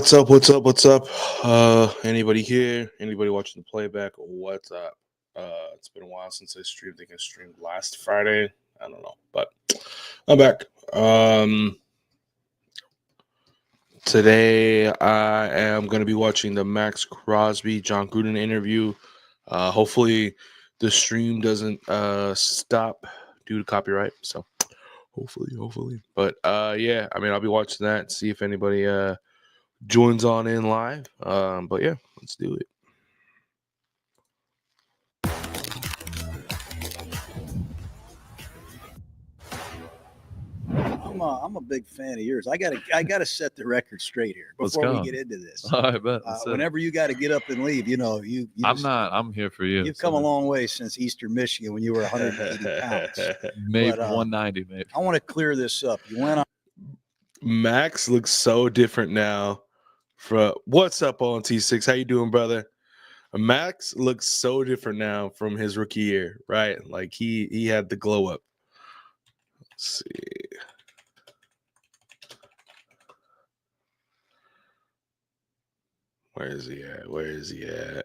What's up? What's up? What's up? Anybody here? Anybody watching the playback? What's up? It's been a while since I streamed. I think I streamed last Friday. I don't know, but I'm back. Today I am going to be watching the Max Crosby John Gruden interview. Hopefully the stream doesn't stop due to copyright. So hopefully. But yeah, I mean I'll be watching that. See if anybody joins on in live. But yeah, let's do it. I'm a big fan of yours. I gotta set the record straight here before we get into this. I bet. Whenever you got to get up and leave, you I'm here for you. You've come a long way since Eastern Michigan when you were 180 pounds. Maybe 190, maybe. I want to clear this up. You went on. Max looks so different now. What's up on T6? How you doing, brother? Max looks so different now from his rookie year, right? Like he had the glow up. Let's see. Where is he at?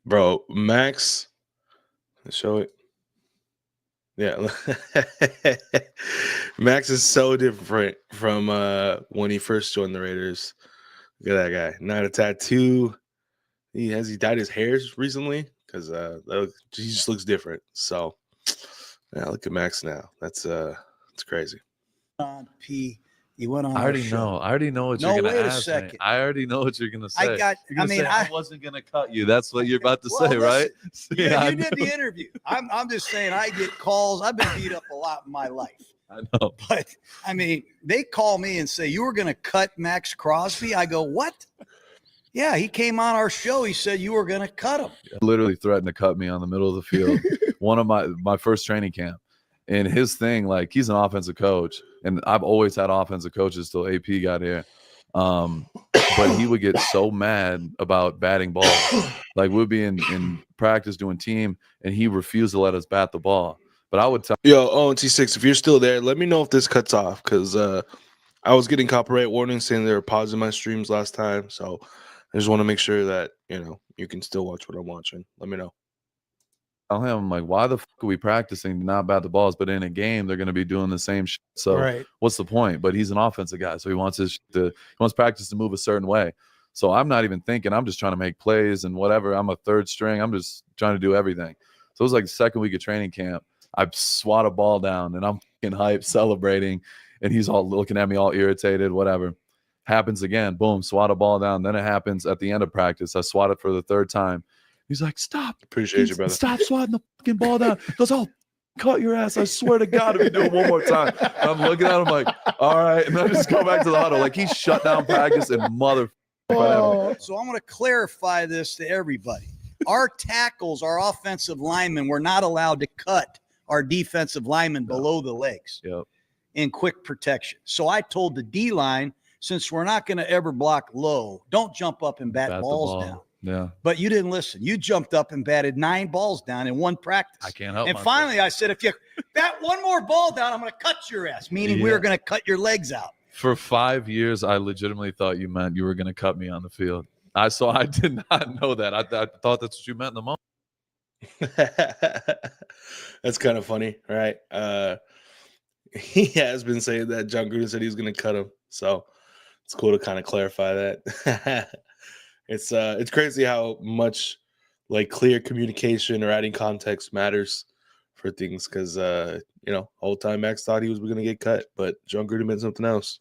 Bro, Max, let's show it. Yeah. Max is so different from when he first joined the Raiders. Look at that guy. Not a tattoo. Has he dyed his hairs recently? Because he just looks different. So yeah, look at Max now. That's it's crazy. You went on. I already know what you're gonna ask me. I already know what you're gonna say. I wasn't gonna cut you. That's what you're about to say, right? Yeah, you did the interview. I'm just saying I get calls. I've been beat up a lot in my life. I know. But I mean, they call me and say, you were gonna cut Max Crosby. I go, what? Yeah, he came on our show. He said you were gonna cut him. Literally threatened to cut me on the middle of the field. One of my first training camp. And his thing, like, he's an offensive coach, and I've always had offensive coaches till AP got here. But he would get so mad about batting balls. Like, we'd be in practice doing team, and he refused to let us bat the ball. But I would tell T6, if you're still there, let me know if this cuts off, because I was getting copyright warnings saying they were pausing my streams last time. So I just want to make sure that, you can still watch what I'm watching. Let me know. Him, like, why the fuck are we practicing to not bat the balls, but in a game they're going to be doing the same shit? So What's the point? But he's an offensive guy, so he wants practice to move a certain way. So I'm not even thinking. I'm just trying to make plays and whatever. I'm a third string. I'm just trying to do everything. So it was like the second week of training camp. I swat a ball down and I'm fucking hyped, celebrating, and he's all looking at me all irritated. Whatever happens again, boom, swat a ball down. Then it happens at the end of practice. I swat it for the third time. He's like, stop. Appreciate you, brother. Stop swatting the fucking ball down. He goes, oh, cut your ass. I swear to God, if you do it one more time. And I'm looking at him like, all right. And then I just go back to the huddle. Like, he shut down practice and whatever. So I'm going to clarify this to everybody. Our tackles, our offensive linemen, were not allowed to cut our defensive linemen below the legs in quick protection. So I told the D-line, since we're not going to ever block low, don't jump up and bat balls down. Yeah. But you didn't listen. You jumped up and batted 9 balls down in one practice. I can't help And finally I said, if you bat one more ball down, I'm going to cut your ass, meaning we were going to cut your legs out. For 5 years, I legitimately thought you meant you were going to cut me on the field. I did not know that. I thought that's what you meant in the moment. That's kind of funny, right? He has been saying that. John Gruden said he was going to cut him. So it's cool to kind of clarify that. It's crazy how much like clear communication or adding context matters for things, because whole time Max thought he was going to get cut, but John Gruden meant something else.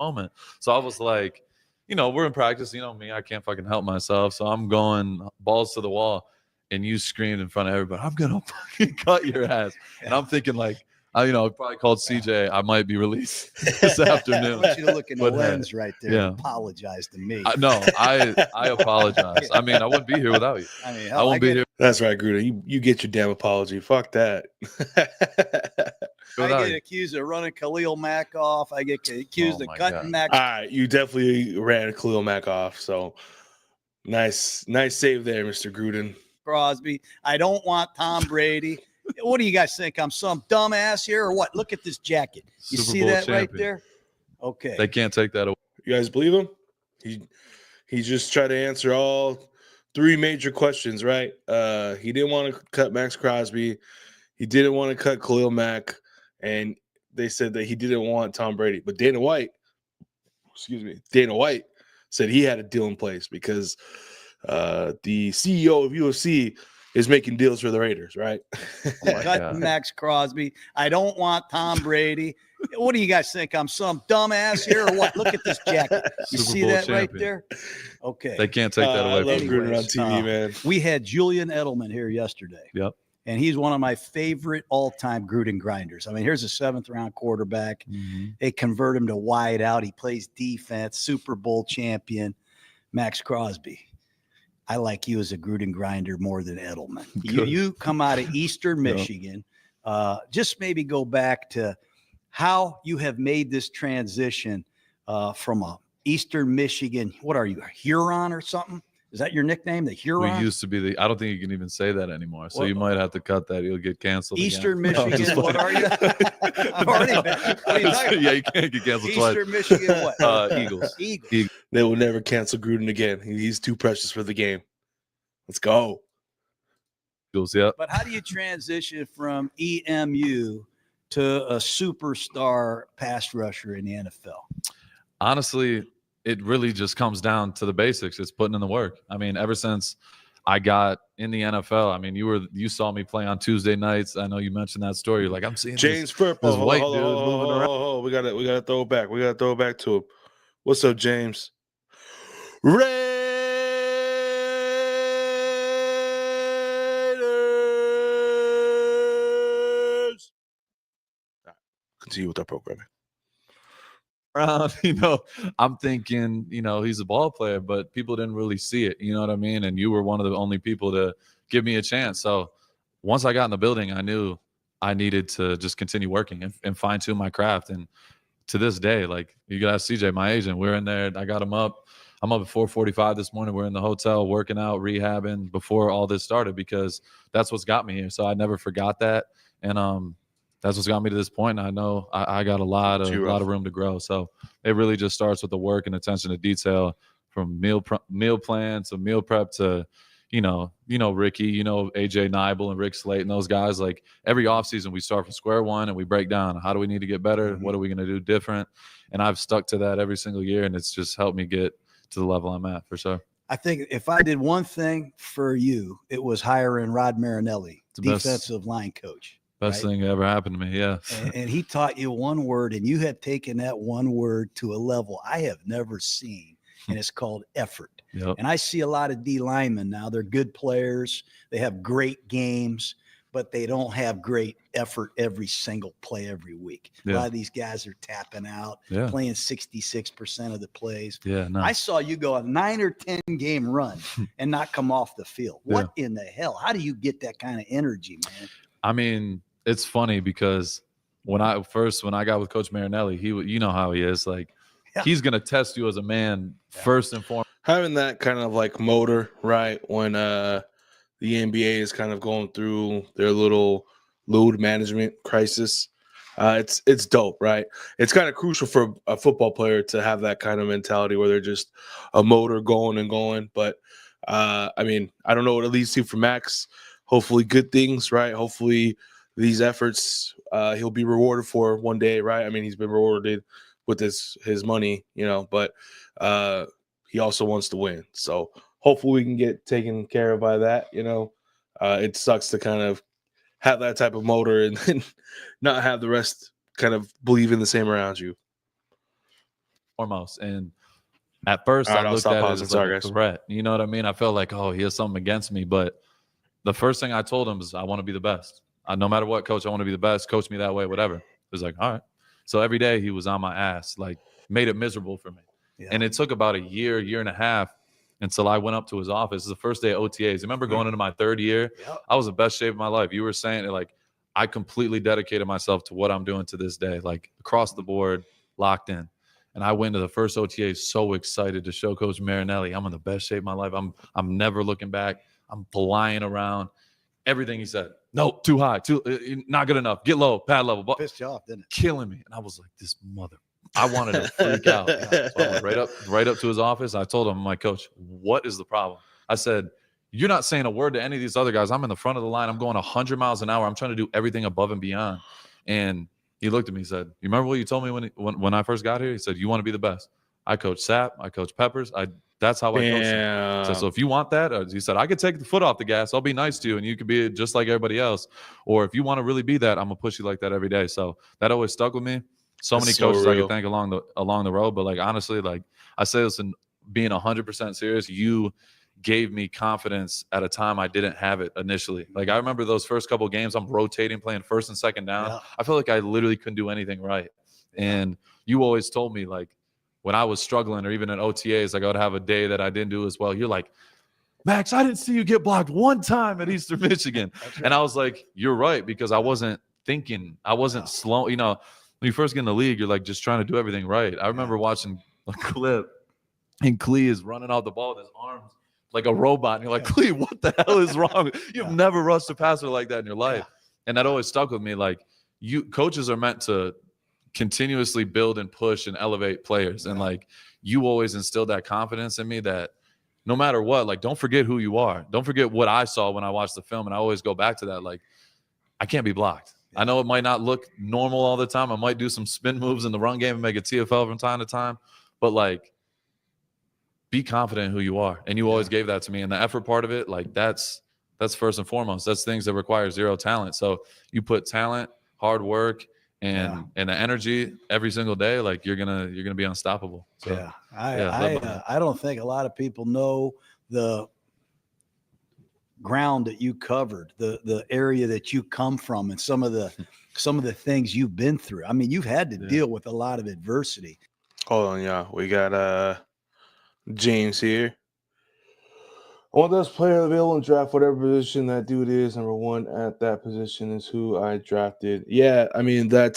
Moment. So I was like, we're in practice, me, I can't fucking help myself. So I'm going balls to the wall, and you screamed in front of everybody, I'm gonna fucking cut your ass. And I'm thinking like, I probably called CJ. I might be released this afternoon. I want you to look in the lens right there. And apologize to me. No, I apologize. I mean, I wouldn't be here without you. I won't be here. That's right, Gruden. You get your damn apology. Fuck that. I get accused of running Khalil Mack off. I get accused of cutting Mack. All right, you definitely ran Khalil Mack off. So nice save there, Mr. Gruden. Crosby. I don't want Tom Brady. What do you guys think? I'm some dumbass here or what? Look at this jacket. You Super see Bowl that right champion. there? Okay. They can't take that away. You guys believe him? He just tried to answer all 3 major questions, right? He didn't want to cut Max Crosby. He didn't want to cut Khalil Mack. And they said that he didn't want Tom Brady. But Dana White said he had a deal in place because the CEO of UFC is making deals for the Raiders, right? Cut Max Crosby. I don't want Tom Brady. What do you guys think? I'm some dumbass here or what? Look at this jacket. You Super see Bowl that right champion. there? Okay. They can't take that I away love from Gruden you. on TV, man. We had Julian Edelman here yesterday. Yep. And he's one of my favorite all-time Gruden grinders. I mean, here's a 7th-round quarterback. Mhm. They convert him to wide out. He plays defense, Super Bowl champion, Max Crosby. I like you as a Gruden grinder more than Edelman. You come out of Eastern Michigan. Just maybe go back to how you have made this transition from a Eastern Michigan. What are you, a Huron or something? Is that your nickname, the Huron? We used to be I don't think you can even say that anymore. So you might have to cut that. You'll get canceled. Eastern again. Michigan. What are you? I've already been. What are you talking Yeah, about? you can't get canceled twice. Eastern Michigan. What? Eagles. Eagles. They will never cancel Gruden again. He's too precious for the game. Let's go. Eagles, yeah. But how do you transition from EMU to a superstar pass rusher in the NFL? Honestly, it really just comes down to the basics. It's putting in the work. I mean, ever since I got in the NFL, I mean, you saw me play on Tuesday nights. I know you mentioned that story. You're like, I'm seeing James this Purple. white dude moving around. We gotta throw it back. We gotta throw it back to him. What's up, James? Raiders. All right, continue with our programming. around, I'm thinking, he's a ball player, but people didn't really see it. You know what I mean? And you were one of the only people to give me a chance. So once I got in the building, I knew I needed to just continue working and fine tune my craft. And to this day, like you got CJ, my agent, we're in there. I got him up. I'm up at 4:45 this morning. We're in the hotel working out, rehabbing before all this started because that's what's got me here. So I never forgot that. And that's what's got me to this point. And I know I got a lot of room to grow. So it really just starts with the work and attention to detail, from meal plan to meal prep to, Ricky, AJ Nibel and Rick Slate and those guys. Like every offseason, we start from square one and we break down how do we need to get better? Mm-hmm. What are we going to do different? And I've stuck to that every single year, and it's just helped me get to the level I'm at for sure. I think if I did one thing for you, it was hiring Rod Marinelli, defensive line coach. Best thing that ever happened to me, yeah. And he taught you one word, and you have taken that one word to a level I have never seen, and it's called effort. Yep. And I see a lot of D linemen now. They're good players. They have great games, but they don't have great effort every single play every week. Yeah. A lot of these guys are tapping out, playing 66% of the plays. Yeah, no. I saw you go a 9 or 10 game run and not come off the field. What in the hell? How do you get that kind of energy, man? I mean, it's funny because when I got with Coach Marinelli, you know how he is. Like, he's going to test you as a man first and foremost. Having that kind of like motor, right? When the NBA is kind of going through their little load management crisis, it's dope, right? It's kind of crucial for a football player to have that kind of mentality where they're just a motor going and going. But I mean, I don't know what it leads to for Max. Hopefully good things, right? Hopefully these efforts he'll be rewarded for one day, right? I mean, he's been rewarded with his money, but he also wants to win. So hopefully we can get taken care of by that. It sucks to kind of have that type of motor and not have the rest kind of believe in the same around you. Foremost. And at first I looked at it as like a threat. You know what I mean? I felt like, he has something against me. But the first thing I told him is I want to be the best. No matter what, coach, I want to be the best. Coach me that way, whatever. It was like, all right. So every day he was on my ass, like made it miserable for me. Yeah. And it took about a year and a half until I went up to his office. It was the first day of OTAs. I remember going into my third year. Yep. I was the best shape of my life. You were saying it, like I completely dedicated myself to what I'm doing to this day, like across the board, locked in. And I went to the first OTA so excited to show Coach Marinelli I'm in the best shape of my life. I'm never looking back. I'm flying around. Everything he said. nope, too high, not good enough. Get low, pad level. Pissed you off, didn't it? Killing me. And I was like, this mother. I wanted to freak out. So I went right up to his office. I told him, my coach, what is the problem? I said, you're not saying a word to any of these other guys. I'm in the front of the line. I'm going 100 miles an hour. I'm trying to do everything above and beyond. And he looked at me and said, you remember what you told me when I first got here? He said, you want to be the best. I coach Sap. I coach Peppers. That's how I coach them. So if you want that, he said, I could take the foot off the gas. I'll be nice to you, and you could be just like everybody else. Or if you want to really be that, I'm going to push you like that every day. So that always stuck with me. So many coaches I could thank along the road, but like honestly, like I say this in being 100% serious, you gave me confidence at a time I didn't have it initially. Like I remember those first couple of games, I'm rotating, playing first and second down. Yeah. I felt like I literally couldn't do anything right. And you always told me like when I was struggling or even in OTAs, like I would have a day that I didn't do as well. You're like, Max, I didn't see you get blocked one time at Eastern Michigan. Right. And I was like, you're right, because I wasn't thinking, I wasn't slow, you know. When you first get in the league, you're like just trying to do everything right. I remember watching a clip, and Klee is running out the ball with his arms like a robot. And you're like, Klee, what the hell is wrong? You've never rushed a passer like that in your life. And that always stuck with me. Like coaches are meant to continuously build and push and elevate players. And like you always instilled that confidence in me that no matter what, like don't forget who you are. Don't forget what I saw when I watched the film. And I always go back to that. Like I can't be blocked. I know it might not look normal all the time. I might do some spin moves in the run game and make a TFL from time to time. But, like, be confident in who you are. And you always gave that to me. And the effort part of it, like, that's first and foremost. That's things that require zero talent. So you put talent, hard work, and the energy every single day, like, you're gonna be unstoppable. So, I don't think a lot of people know the ground that you covered, the area that you come from, and some of the things you've been through. I mean, you've had to deal with a lot of adversity. Hold on, y'all. We got James here. One best player available in draft, whatever position that dude is. Number one at that position is who I drafted. Yeah, I mean I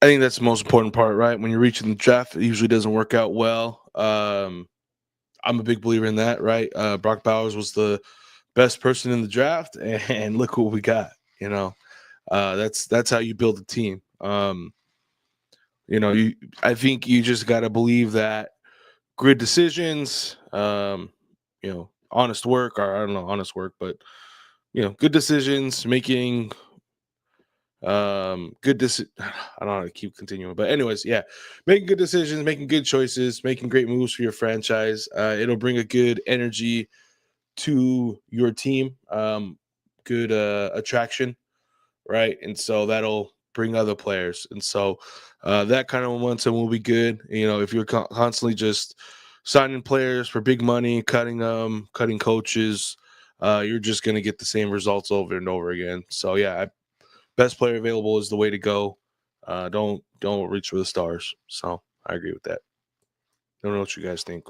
think that's the most important part, right? When you're reaching the draft, it usually doesn't work out well. I'm a big believer in that, right? Brock Bowers was the best person in the draft, and look what we got. You know, that's how you build a team. You know, I think you just got to believe that good decisions, you know, honest work, or I don't know, honest work, but you know, good decisions, making I don't know how to keep continuing, but anyways, yeah, making good decisions, making good choices, making great moves for your franchise. It'll bring a good energy to your team, good attraction, right? And so that'll bring other players, and so that kind of momentum will be good. You know, if you're constantly just signing players for big money, cutting coaches, you're just going to get the same results over and over again. So yeah, best player available is the way to go. Don't reach for the stars. So I agree with that. I don't know what you guys think.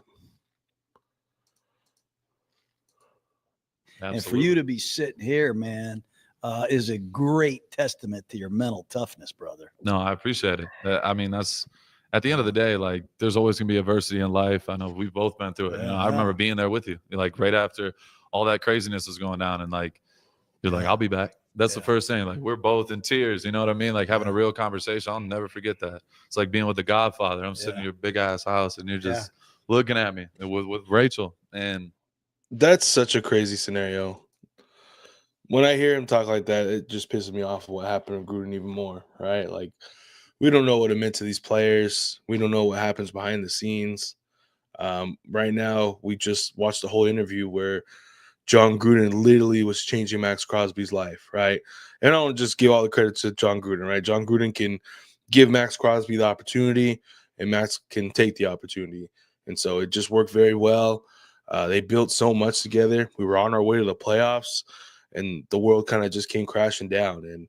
Absolutely. And for you to be sitting here, man, is a great testament to your mental toughness, brother. No, I appreciate it. I mean, that's at the end of the day, like there's always gonna be adversity in life. I know we've both been through it. You know, I remember being there with you, like right after all that craziness was going down, and like you're like, I'll be back. That's the first thing. Like we're both in tears. You know what I mean? Like having a real conversation. I'll never forget that. It's like being with the Godfather. I'm sitting in your big ass house, and you're just looking at me with Rachel. And that's such a crazy scenario. When I hear him talk like that, it just pisses me off what happened to Gruden even more, right? Like, we don't know what it meant to these players. We don't know what happens behind the scenes. Right now, we just watched the whole interview where John Gruden literally was changing Max Crosby's life, right? And I don't just give all the credit to John Gruden, right? John Gruden can give Max Crosby the opportunity, and Max can take the opportunity. And so it just worked very well. They built so much together. We were on our way to the playoffs, and the world kind of just came crashing down. And,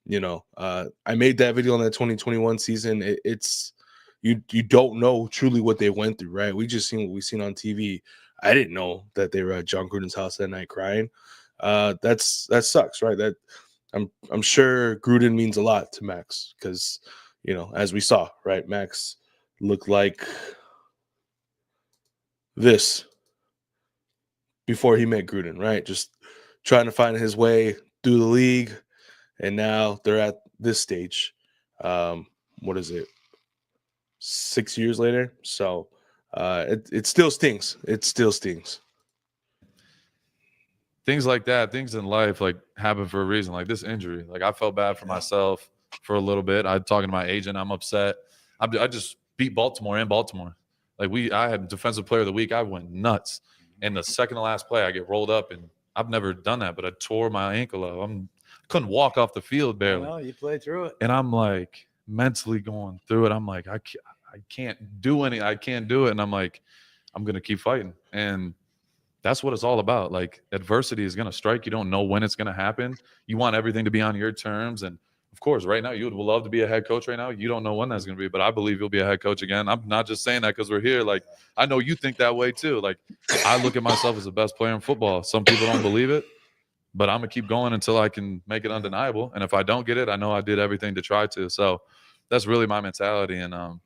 you know, I made that video on that 2021 season. It's you don't know truly what they went through, right? We just seen what we seen on TV. I didn't know that they were at John Gruden's house that night crying. That sucks, right? That I'm sure Gruden means a lot to Max because, you know, as we saw, right, Max looked like this before he met Gruden, right? Just trying to find his way through the league, and now they're at this stage. What is it? 6 years later. So it still stings. It still stings. Things like that, things in life like happen for a reason. Like this injury, like I felt bad for myself for a little bit. I'm talking to my agent. I'm upset. I just beat Baltimore in Baltimore. Like I had defensive player of the week. I went nuts. And the second to last play, I get rolled up, and I've never done that, but I tore my ankle up. I couldn't walk off the field barely. No, you played through it. And I'm like mentally going through it. I'm like, I can't do any. I can't do it. And I'm like, I'm gonna keep fighting. And that's what it's all about. Like adversity is going to strike. You don't know when it's going to happen. You want everything to be on your terms. And of course, right now you would love to be a head coach right now. You don't know when that's going to be, but I believe you'll be a head coach again. I'm not just saying that because we're here. Like, I know you think that way too. Like, I look at myself as the best player in football. Some people don't believe it, but I'm going to keep going until I can make it undeniable. And if I don't get it, I know I did everything to try to. So that's really my mentality. And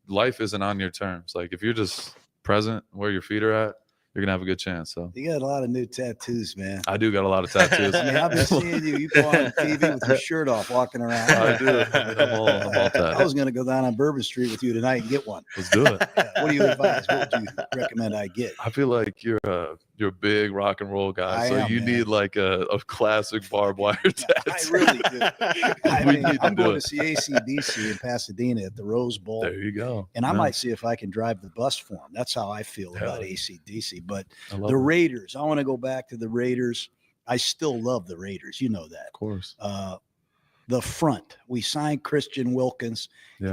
life isn't on your terms. Like if you're just present where your feet are at, you're going to have a good chance. So you got a lot of new tattoos, man. I do got a lot of tattoos. I mean, I've been seeing you. You go on TV with your shirt off, walking around. I do. I'm all about that. I was going to go down on Bourbon Street with you tonight and get one. Let's do it. Yeah. What do you advise? What would you recommend I get? I feel like you're a big rock and roll guy, you need like a classic barbed wire tattoo. I really do. I'm going to see AC/DC in Pasadena at the Rose Bowl. There you go. And I might see if I can drive the bus for them. That's how I feel about AC/DC. But the Raiders, I want to go back to the Raiders. I still love the Raiders. You know that. Of course. The front, we signed Christian Wilkins,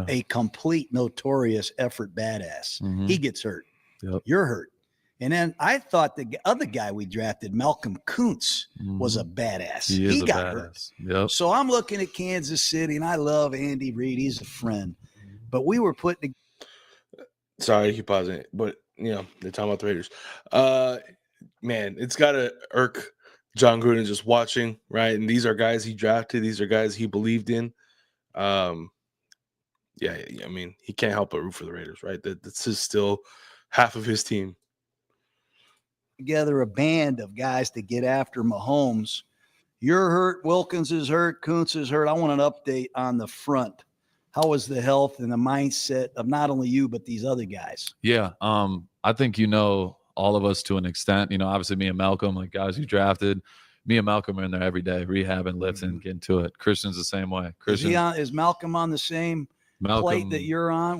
a complete notorious effort badass. Mm-hmm. He gets hurt. Yep. You're hurt. And then I thought the other guy we drafted, Malcolm Kuntz, was a badass. He got hurt. Yep. So I'm looking at Kansas City, and I love Andy Reid. He's a friend. But we were putting – Sorry to keep pausing it, but, they're talking about the Raiders. Man, it's got to irk John Gruden just watching, right? And these are guys he drafted. These are guys he believed in. I mean, he can't help but root for the Raiders, right? This is still half of his team. Together a band of guys to get after Mahomes. You're hurt. Wilkins is hurt. Kuntz is hurt. I want an update on the front. How is the health and the mindset of not only you, but these other guys? Yeah. I think, all of us to an extent, obviously me and Malcolm, like guys you drafted, me and Malcolm are in there every day, rehabbing, lifting, getting to it. Christian's the same way. Is Malcolm on the same plate that you're on?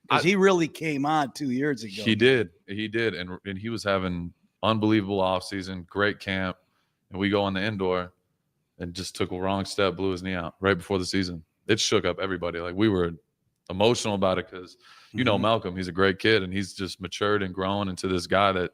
Because he really came on 2 years ago. He did. And he was having unbelievable offseason, great camp. And we go on the indoor and just took a wrong step, blew his knee out right before the season. It shook up everybody. Like we were emotional about it because, Malcolm, he's a great kid and he's just matured and grown into this guy that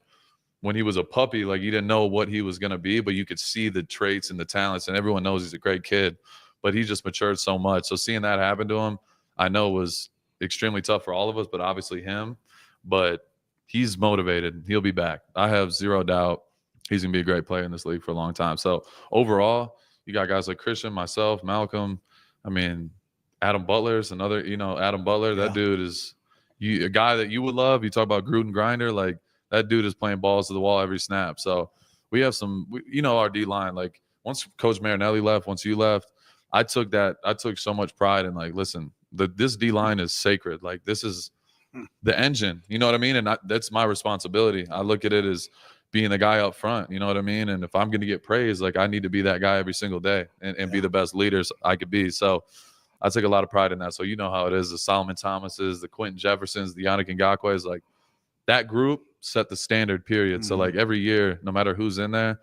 when he was a puppy, like you didn't know what he was going to be, but you could see the traits and the talents and everyone knows he's a great kid, but he just matured so much. So seeing that happen to him, I know was extremely tough for all of us, but obviously him, but he's motivated. He'll be back. I have zero doubt he's going to be a great player in this league for a long time. So overall, you got guys like Christian, myself, Malcolm. I mean, Adam Butler's another, Adam Butler, that dude is a guy that you would love. You talk about Gruden grinder, like that dude is playing balls to the wall every snap. So we have our D-line, like once Coach Marinelli left, once you left, I took so much pride in like, listen, this D-line is sacred. Like this is the engine, you know what I mean? And that's my responsibility. I look at it as being the guy up front, you know what I mean? And if I'm going to get praise, like I need to be that guy every single day and be the best leaders I could be. So I take a lot of pride in that. So you know how it is, the Solomon Thomases, the Quentin Jeffersons, the Yannick Ngakwe's, like that group set the standard, period. So like every year, no matter who's in there,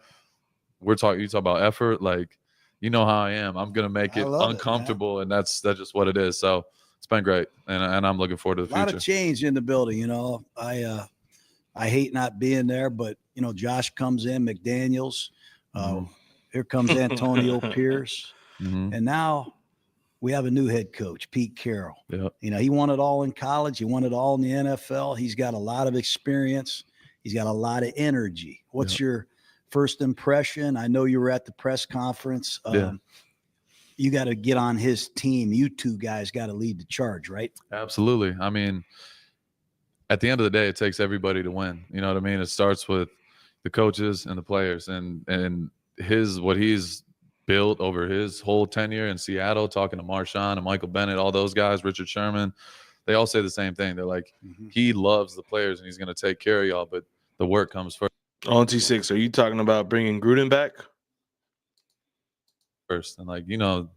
you talk about effort, like you know how I am. I'm going to make it uncomfortable, and that's just what it is. So it's been great, and I'm looking forward to the future. A lot of change in the building, I hate not being there, but Josh comes in, McDaniels, here comes Antonio Pierce, and now we have a new head coach, Pete Carroll. Yep. He won it all in college. He won it all in the NFL. He's got a lot of experience. He's got a lot of energy. What's your first impression? I know you were at the press conference. You got to get on his team. You two guys got to lead the charge, right? Absolutely. I mean, at the end of the day, it takes everybody to win. You know what I mean? It starts with the coaches and the players, and what he's built over his whole tenure in Seattle, talking to Marshawn and Michael Bennett, all those guys, Richard Sherman, they all say the same thing. They're like, he loves the players and he's going to take care of y'all, but the work comes first. On T6, are you talking about bringing Gruden back? First, and like, the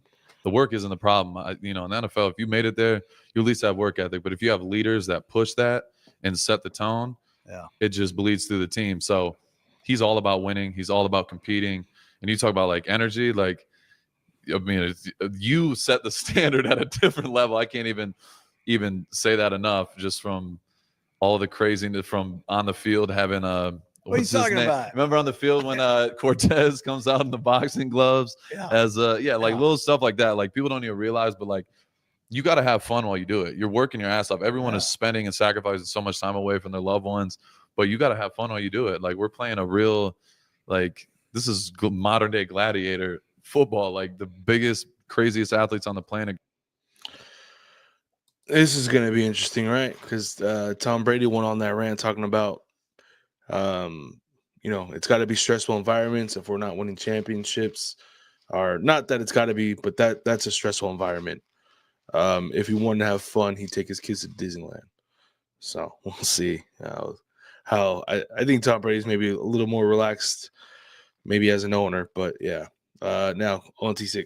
work isn't the problem. In the NFL, if you made it there, you at least have work ethic. But if you have leaders that push that and set the tone, it just bleeds through the team. So he's all about winning. He's all about competing. And you talk about like energy, like, I mean, you set the standard at a different level. I can't even say that enough, just from all the craziness from on the field, having what are you talking about? Remember on the field when Cortez comes out in the boxing gloves little stuff like that. Like, people don't even realize, but like, you got to have fun while you do it. You're working your ass off. Everyone is spending and sacrificing so much time away from their loved ones, but you got to have fun while you do it. Like, we're playing a real, like, this is modern day gladiator football, like the biggest, craziest athletes on the planet. This is going to be interesting, right? Because Tom Brady went on that rant talking about, it's got to be stressful environments if we're not winning championships, or not that it's got to be, but that's a stressful environment. If he wanted to have fun, he'd take his kids to Disneyland. So we'll see how I think Tom Brady's maybe a little more relaxed, maybe as an owner, but yeah. Now on T6.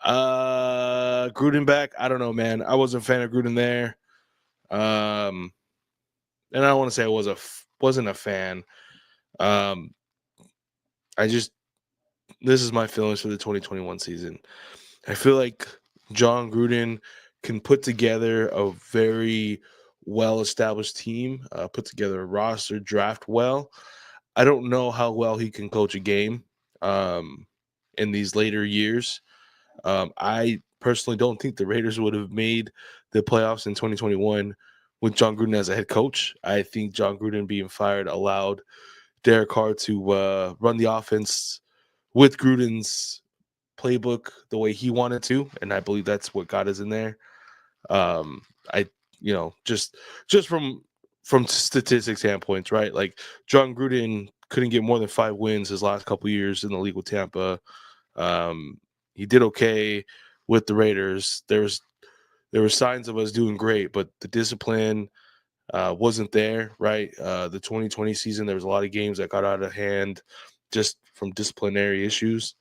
Gruden back. I don't know, man. I wasn't a fan of Gruden there. And I don't want to say I wasn't a fan. This is my feelings for the 2021 season. I feel like John Gruden can put together a very well-established team, put together a roster, draft well. I don't know how well he can coach a game in these later years. I personally don't think the Raiders would have made the playoffs in 2021 with John Gruden as a head coach. I think John Gruden being fired allowed Derek Carr to run the offense with Gruden's playbook the way he wanted to, and I believe that's what got us in there. Just from statistics standpoints, right? Like, John Gruden couldn't get more than 5 wins his last couple years in the league with Tampa. He did okay with the Raiders. There were signs of us doing great, but the discipline wasn't there, right? The 2020 season, there was a lot of games that got out of hand just from disciplinary issues.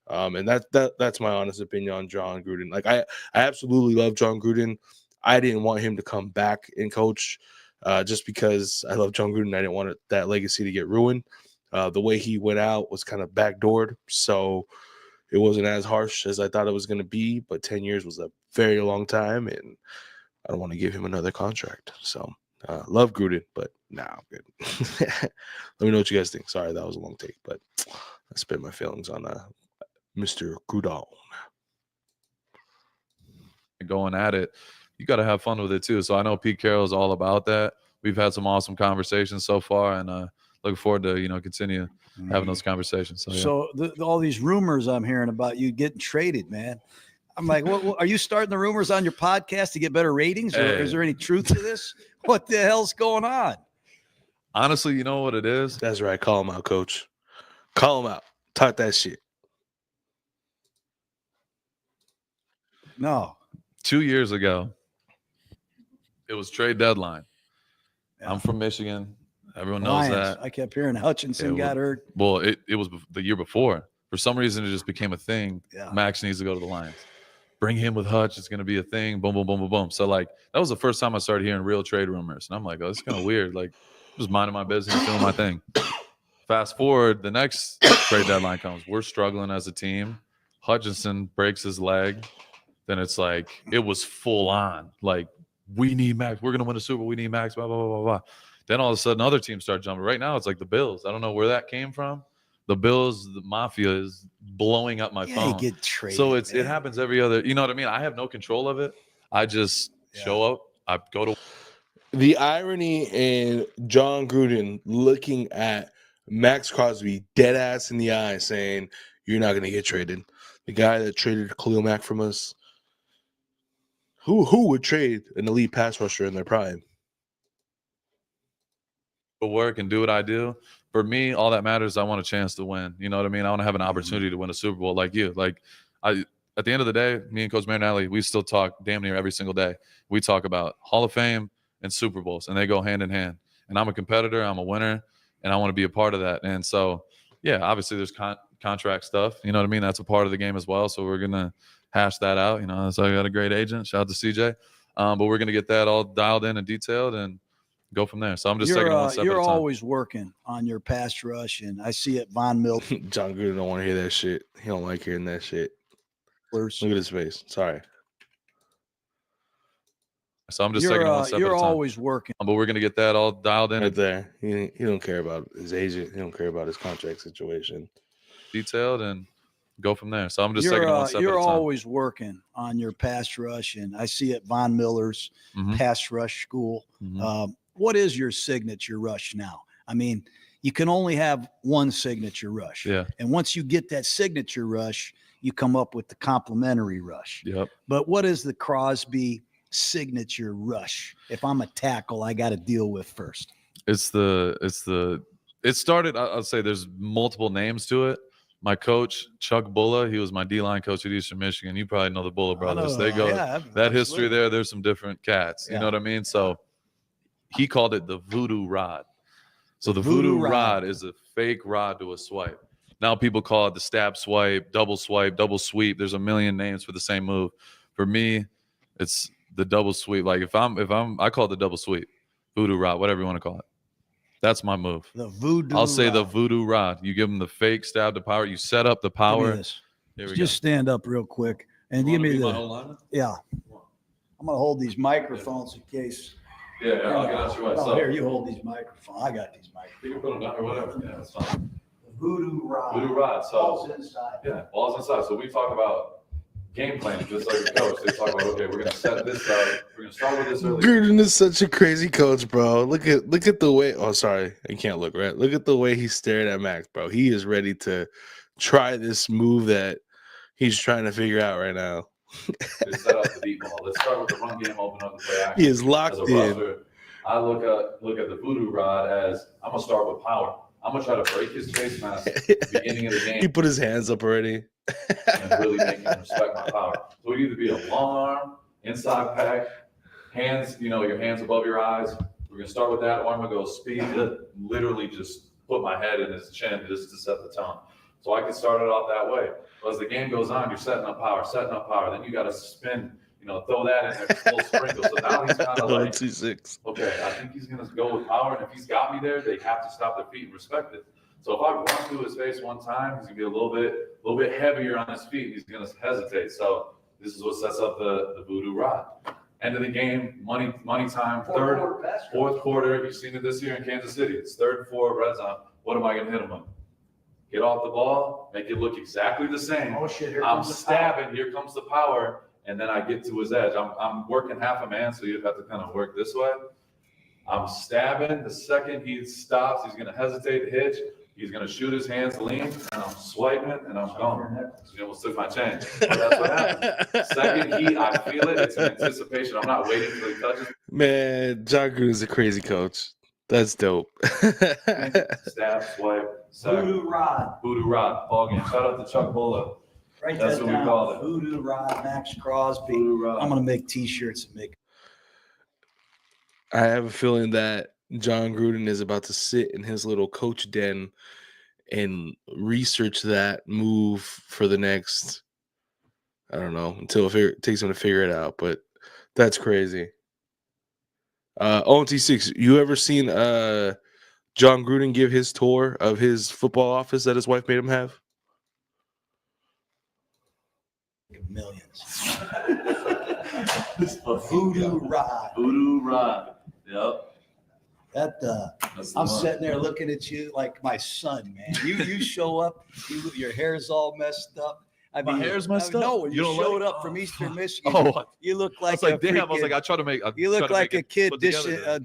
And that's my honest opinion on John Gruden. Like, I absolutely love John Gruden. I didn't want him to come back and coach just because I love John Gruden. I didn't want that legacy to get ruined. The way he went out was kind of backdoored, so it wasn't as harsh as I thought it was going to be. But 10 years was a very long time, and I don't want to give him another contract. So love Gruden, but I'm good. Let me know what you guys think. Sorry, that was a long take, but I spit my feelings on Mr. Gruden. Going at it, you got to have fun with it too. So I know Pete Carroll is all about that. We've had some awesome conversations so far, and looking forward to continue having those conversations. So all these rumors I'm hearing about you getting traded, man. I'm like, what are you starting the rumors on your podcast to get better ratings, or is there any truth to this? What the hell's going on? Honestly, you know what it is? That's right. Call him out, coach. Call him out. Talk that shit. No. 2 years ago, it was trade deadline. Yeah. I'm from Michigan. Everyone knows that. I kept hearing Hutchinson got hurt. Well, it was the year before. For some reason, it just became a thing. Yeah. Max needs to go to the Lions. Bring him with Hutch. It's going to be a thing. Boom, boom, boom, boom, boom. So, like, that was the first time I started hearing real trade rumors. And I'm like, oh, this is kind of weird. Like, just minding my business, doing my thing. Fast forward, the next trade deadline comes. We're struggling as a team. Hutchinson breaks his leg. Then it's like, it was full on. Like, we need Max. We're going to win a Super Bowl. We need Max, blah, blah, blah, blah, blah. Then all of a sudden, other teams start jumping. Right now, it's like the Bills. I don't know where that came from. The Bills, the Mafia is blowing up my phone. Get traded, so it happens every other. You know what I mean? I have no control of it. I just show up. I go to. The irony in John Gruden looking at Max Crosby dead ass in the eye saying, "You're not going to get traded." The guy that traded Khalil Mack from us. Who would trade an elite pass rusher in their prime? Work and do what I do, for me, all that matters is I want a chance to win. You know what I mean? I want to have an opportunity to win a Super Bowl like you. Like at the end of the day, me and Coach Marinelli, we still talk damn near every single day. We talk about Hall of Fame and Super Bowls, and they go hand in hand. And I'm a competitor, I'm a winner, and I want to be a part of that. And so, yeah, obviously there's contract stuff. You know what I mean? That's a part of the game as well. So we're gonna hash that out. You know, so I got a great agent. Shout out to CJ. But we're gonna get that all dialed in and detailed and go from there. So I'm just taking one step at a time. You're always working on your pass rush, and I see it. Von Miller. John Gruden don't want to hear that shit. He don't like hearing that shit. Look at his face. Sorry. So I'm just taking one step at a time. You're always working. But we're gonna get that all dialed in. Right there. He don't care about his agent. He don't care about his contract situation. Detailed and go from there. So I'm just taking one step at a time. You're always working on your pass rush, and I see it. Von Miller's pass rush school. What is your signature rush now? I mean, you can only have one signature rush. Yeah. And once you get that signature rush, you come up with the complementary rush. Yep. But what is the Crosby signature rush? If I'm a tackle, I got to deal with first. It started, I'll say there's multiple names to it. My coach, Chuck Bulla, he was my D-line coach at Eastern Michigan. You probably know the Bulla brothers. They go, that history there, there's some different cats. You know what I mean? So he called it the voodoo rod. So the voodoo rod is a fake rod to a swipe. Now people call it the stab swipe, double sweep. There's a million names for the same move. For me, it's the double sweep. Like if I call it the double sweep, voodoo rod, whatever you want to call it. That's my move. The voodoo. I'll say the voodoo rod. You give them the fake stab to power. You set up the power. Here we Just stand up real quick and give me the. Yeah. I'm gonna hold these microphones in case. Yeah, I'll get out your way. Oh, here, you hold these microphones. I got these microphones. You can put them down or whatever. Yeah, that's fine. The voodoo rod. Voodoo rod. So balls inside. Yeah, balls inside. So we talk about game planning, just like a coach. They talk about, okay, we're gonna set this up. We're gonna start with this early. Gruden is such a crazy coach, bro. Look at the way. Oh, sorry, you can't look right. Look at the way he's staring at Max, bro. He is ready to try this move that he's trying to figure out right now. Let's set up the deep ball. Let's start with the run game, open up the play action. He is locked in. Rusher, I look at the voodoo rod as I'm gonna start with power. I'm gonna try to break his face mask at the beginning of the game. He put his hands up already. And really make him respect my power. So it either be a long arm, inside pack, hands, your hands above your eyes. We're gonna start with that, or I'm gonna go speed to literally just put my head in his chin just to set the tone. So I can start it off that way. But as the game goes on, you're setting up power. Then you gotta spin, throw that in there, full sprinkle. So now he's kind of like, 2-6. Okay, I think he's gonna go with power, and if he's got me there, they have to stop their feet and respect it. So if I run through his face one time, he's gonna be a little bit heavier on his feet. He's gonna hesitate. So this is what sets up the voodoo rod. End of the game, money time, fourth quarter. You've seen it this year in Kansas City. It's 3rd and 4, red zone. What am I gonna hit him with? Get off the ball, make it look exactly the same. Oh shit! I'm stabbing. Here comes the power, and then I get to his edge. I'm working half a man, so you'd have to kind of work this way. I'm stabbing. The second he stops, he's gonna hesitate to hitch. He's going to shoot his hands lean, and I'm swiping, and I'm going. You almost took my change. But that's what happened. Second heat, I feel it. It's an anticipation. I'm not waiting until he touches. Man, John Gruden's a crazy coach. That's dope. Stab, swipe, voodoo rod. Voodoo rod. Ball game. Shout out to Chuck Bulla. Right, that's what we call it. Voodoo rod, Max Crosby. Voodoo rod. I'm going to make T-shirts and make. I have a feeling that John Gruden is about to sit in his little coach den and research that move for the next, I don't know, until it takes him to figure it out. But that's crazy. ONT6, you ever seen John Gruden give his tour of his football office that his wife made him have? Millions. Voodoo rod. Voodoo rod. Yep. I'm sitting there looking at you like my son, man. You show up, your hair's all messed up. My hair's messed up? No, when you showed up from Eastern Michigan, you look like I was like, I try to make. You look like a kid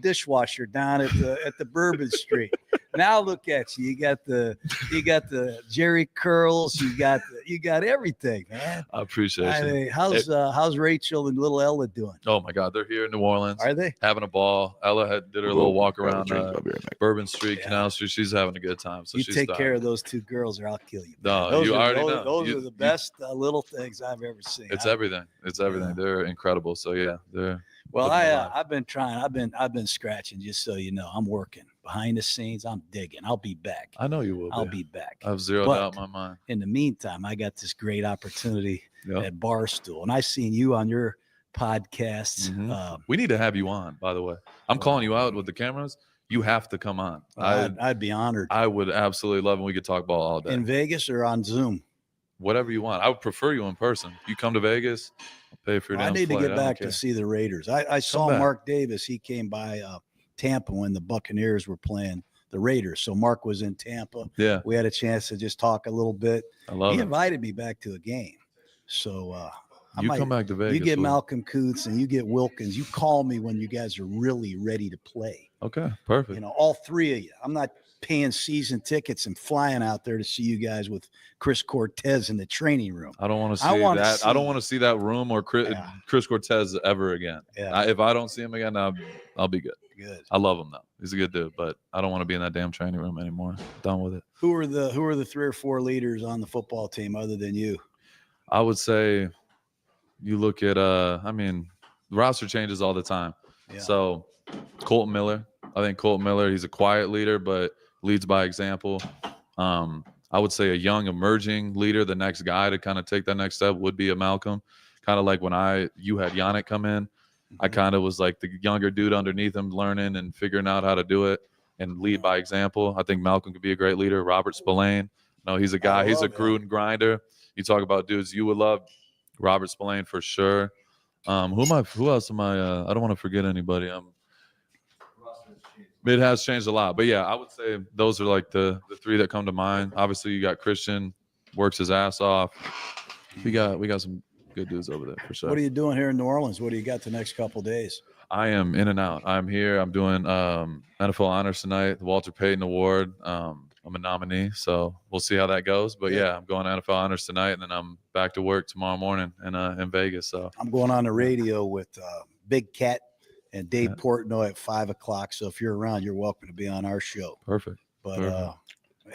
dishwasher down at the Bourbon Street. Now look at you. You got the Jerry curls. You got everything, man. I appreciate it. How's Rachel and little Ella doing? Oh my God, they're here in New Orleans. Are they having a ball? Ella did her little walk around Bourbon Street, Yeah. Canal Street. She's having a good time. So you she's take care of those two girls, or I'll kill you. No, you already know. Those are the best little things I've ever seen. It's everything. It's everything. They're incredible. So yeah, they're. Well, I've been trying. I've been scratching. Just so you know, I'm working behind the scenes. I'm digging. I'll be back. I know you will. I'll be back. I have zero doubt in my mind. In the meantime, I got this great opportunity at Barstool, and I seen you on your podcasts. Mm-hmm. We need to have you on. By the way, I'm calling you out with the cameras. You have to come on. I'd be honored. I would absolutely love it. We could talk ball all day. In Vegas or on Zoom? Whatever you want. I would prefer you in person. You come to Vegas, I'll pay for your I need flight. to get back to see the Raiders. I saw Mark Davis. He came by Tampa when the Buccaneers were playing the Raiders. So Mark was in Tampa. Yeah. We had a chance to just talk a little bit. I love it. He invited me back to a game. So come back to Vegas. You get Malcolm Kuntz and you get Wilkins. You call me when you guys are really ready to play. Okay, perfect. You know, all three of you. I'm not paying season tickets and flying out there to see you guys with Chris Cortez in the training room. I don't want to see that. I don't want to see that room or Chris Cortez ever again. Yeah. If I don't see him again, I'll be good. Good. I love him though. He's a good dude, but I don't want to be in that damn training room anymore. Done with it. Who are the 3 or 4 leaders on the football team other than you? I would say you look at the roster changes all the time. Yeah. So Colton Miller. I think Colton Miller, he's a quiet leader, but leads by example. I would say a young emerging leader, the next guy to kind of take that next step would be a Malcolm. Kind of like when you had Yannick come in. I kind of was like the younger dude underneath him, learning and figuring out how to do it and lead by example. I think Malcolm could be a great leader. Robert Spillane, he's a guy. He's a Gruden grinder. You talk about dudes you would love. Robert Spillane for sure. Who else am I? I don't want to forget anybody. It has changed a lot, but yeah, I would say those are like the 3 that come to mind. Obviously, you got Christian, works his ass off. We got some good dudes over there for sure. What are you doing here in New Orleans? What do you got the next couple of days? I am in and out. I'm here. I'm doing NFL honors tonight, the Walter Payton Award. I'm a nominee, so we'll see how that goes. But yeah, I'm going to NFL honors tonight, and then I'm back to work tomorrow morning in Vegas. So I'm going on the radio with Big Cat and Dave Portnoy at 5:00. So if you're around, you're welcome to be on our show. Perfect. But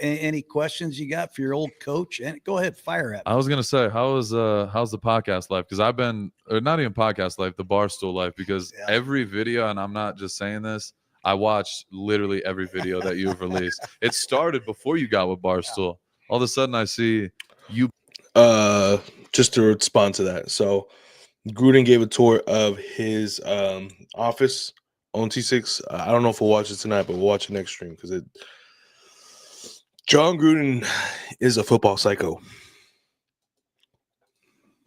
any questions you got for your old coach? And go ahead, fire at me. I was gonna say, how's the podcast life? Because I've been, or not even podcast life, the Barstool life. Because every video, and I'm not just saying this, I watched literally every video that you've released. It started before you got with Barstool. All of a sudden, I see you. Just to respond to that, so Gruden gave a tour of his office on T6. I don't know if we'll watch it tonight, but we'll watch it next stream because John Gruden is a football psycho.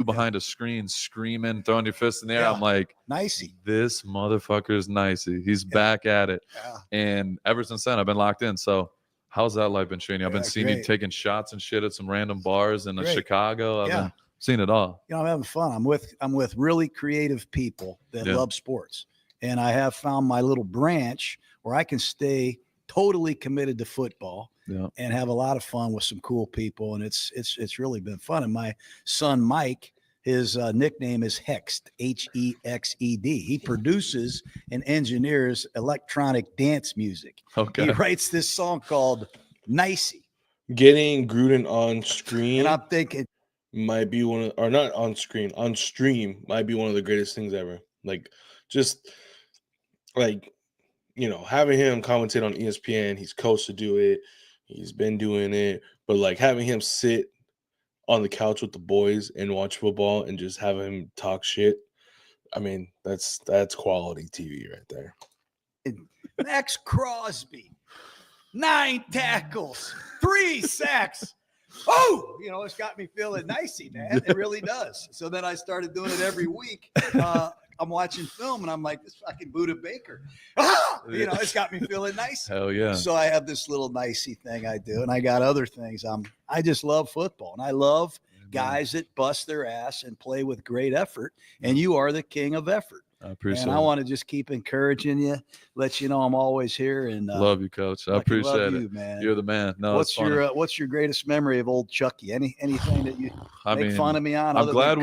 Behind a screen, screaming, throwing your fist in the air. I'm like, nicey. This motherfucker is nicey. He's back at it. Yeah. And ever since then, I've been locked in. So how's that life been treating you? I've been seeing you taking shots and shit at some random bars in Chicago. I've been seeing it all. I'm having fun. I'm with really creative people that love sports. And I have found my little branch where I can stay totally committed to football and have a lot of fun with some cool people. And it's really been fun. And my son, Mike, his nickname is Hexed, Hexed. He produces and engineers electronic dance music. Okay. He writes this song called Nicey. Getting Gruden on screen. And I'm thinking, might be one of, or not on screen, on stream might be one of the greatest things ever. Like, just like, having him commentate on ESPN, he's coached to do it. He's been doing it, but like having him sit on the couch with the boys and watch football and just have him talk shit. I mean, that's quality TV right there. Max Crosby, 9 tackles, 3 sacks. Oh, it's got me feeling nicey, man. It really does. So then I started doing it every week. I'm watching film and I'm like, this fucking Buda Baker. It's got me feeling nice. Hell yeah. So I have this little nicey thing I do, and I got other things. I just love football, and I love guys that bust their ass and play with great effort. And you are the king of effort. I appreciate and I want to just keep encouraging you, let you know I'm always here. And love you, Coach. I appreciate it, man. You're the man. No, what's your greatest memory of old Chucky? Anything that you make fun of me on? I'm glad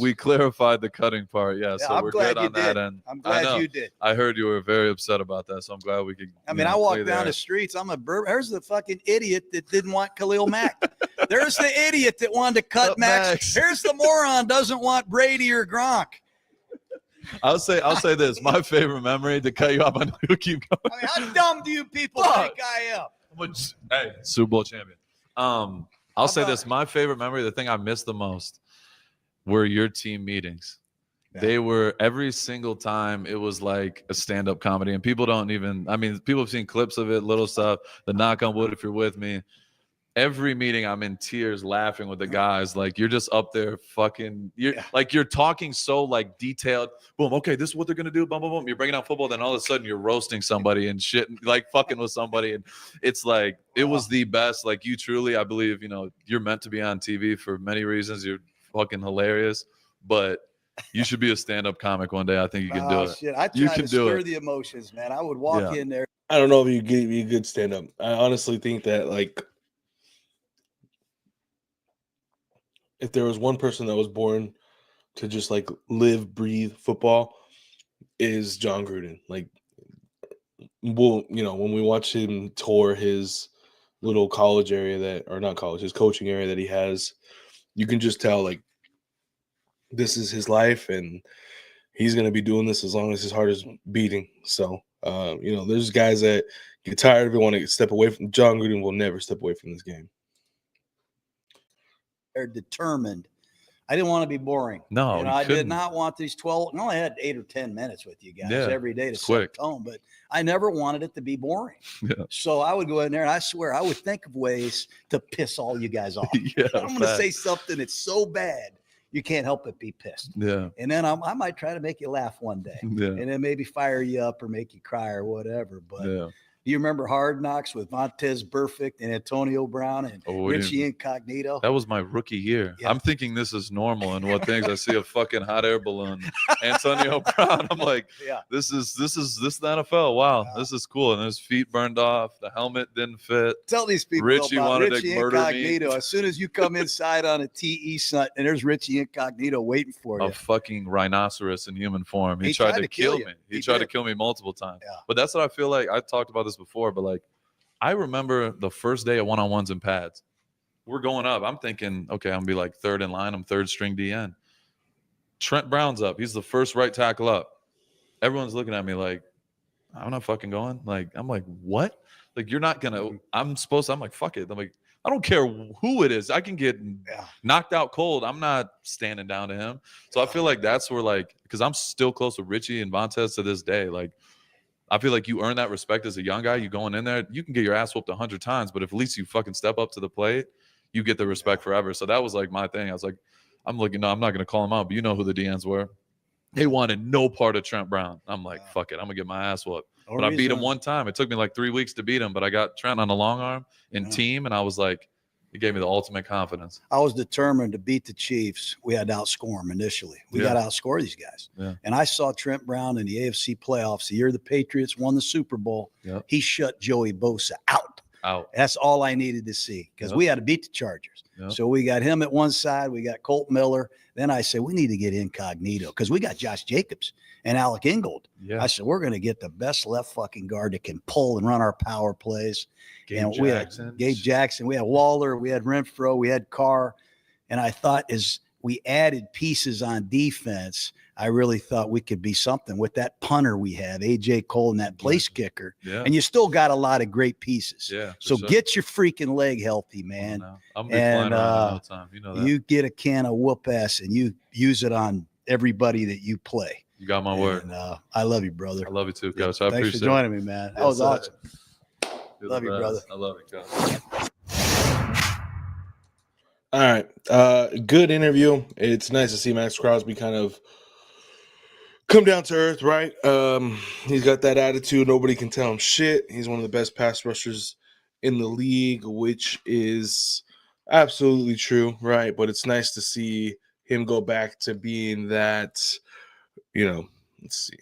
we clarified the cutting part. Yeah, so I'm we're glad good on that end. I'm glad you did. I heard you were very upset about that, so I'm glad we could. I mean, I walk down the streets. I'm a There's the fucking idiot that didn't want Khalil Mack. There's the idiot that wanted to cut Max. Here's the moron doesn't want Brady or Gronk. I'll say this. My favorite memory, to cut you off, I know you keep going. I mean, how dumb do you people think I am? Hey, Super Bowl champion. I'll say this. My favorite memory, the thing I missed the most, were your team meetings. Yeah. They were every single time. It was like a stand-up comedy, and people don't even. I mean, people have seen clips of it, little stuff. The knock on wood, if you're with me. Every meeting, I'm in tears, laughing with the guys. Like, you're just up there, you're talking so like detailed. Boom, okay, this is what they're gonna do. Boom, boom, boom. You're breaking down football, then all of a sudden you're roasting somebody and shit, like fucking with somebody, and it's like it was the best. Like, you truly, I believe, you're meant to be on TV for many reasons. You're fucking hilarious, but you should be a stand-up comic one day. I think you can do it. Shit. I try to stir the emotions, man. I would walk in there. I don't know if you give me a good stand-up. I honestly think that, like, if there was one person that was born to just like live, breathe football, is John Gruden. Like, when we watch him tour his little college area his coaching area that he has, you can just tell, like, this is his life and he's going to be doing this as long as his heart is beating. So, there's guys that get tired of it, want to step away from. John Gruden will never step away from this game. They're determined. I didn't want to be boring. No, I did not want these 12. I only had 8 or 10 minutes with you guys every day to set tone, but I never wanted it to be boring. Yeah. So I would go in there, and I swear I would think of ways to piss all you guys off. I'm going to say something that's so bad you can't help but be pissed. Yeah. And then I might try to make you laugh one day, and then maybe fire you up or make you cry or whatever. But do you remember Hard Knocks with Montez Burfict and Antonio Brown and Richie Incognito? That was my rookie year. Yeah. I'm thinking this is normal, and what things I see a fucking hot air balloon, Antonio Brown. I'm like, this is the NFL. Wow, this is cool. And his feet burned off. The helmet didn't fit. Tell these people Richie about wanted Richie to murder Incognito. me. As soon as you come inside on a TE stunt, and there's Richie Incognito waiting for you. A fucking rhinoceros in human form. He tried to kill me. He tried to kill me multiple times. Yeah. But that's what I feel like. I talked about this before, but like, I remember the first day of one-on-ones and pads. We're going up. I'm thinking, okay, I'm going to be like third in line. I'm third string DN. Trent Brown's up. He's the first right tackle up. Everyone's looking at me like, I'm not fucking going. Like, I'm like, what? Like, you're not going to – I'm like, fuck it. I'm like, I don't care who it is. I can get knocked out cold. I'm not standing down to him. So I feel like that's where, like – because I'm still close with Richie and Montez to this day. Like, I feel like you earn that respect as a young guy. You going in there, you can get your ass whooped 100 times, but if at least you fucking step up to the plate, you get the respect forever. So that was like my thing. I was like, I'm not going to call him out, but you know who the DNs were. They wanted no part of Trent Brown. I'm like, fuck it. I'm going to get my ass whooped. But I beat him one time. It took me like 3 weeks to beat him, but I got Trent on the long arm in team, and I was like, it gave me the ultimate confidence. I was determined to beat the Chiefs. We had to outscore them initially. We got to outscore these guys. Yeah. And I saw Trent Brown in the AFC playoffs the year the Patriots won the Super Bowl. Yep. He shut Joey Bosa out. That's all I needed to see because we had to beat the Chargers. Yep. So we got him at one side. We got Colt Miller. Then I said, we need to get Incognito because we got Josh Jacobs and Alec Ingold. Yeah. I said, we're going to get the best left fucking guard that can pull and run our power plays. We had Gabe Jackson. We had Waller. We had Renfro. We had Carr. And I thought as we added pieces on defense, I really thought we could be something with that punter we have, A.J. Cole, and that place kicker. Yeah. And you still got a lot of great pieces. Yeah. So get your freaking leg healthy, man. I'm flying around all the time. You know that. You get a can of whoop ass and you use it on everybody that you play. You got my word. I love you, brother. I love you too, Coach. I appreciate it. Thanks for joining me, man. That was awesome. Love you, brother. I love you, Coach. All right. Good interview. It's nice to see Max Crosby kind of come down to earth, right? He's got that attitude. Nobody can tell him shit. He's one of the best pass rushers in the league, which is absolutely true, right? But it's nice to see him go back to being that, let's see.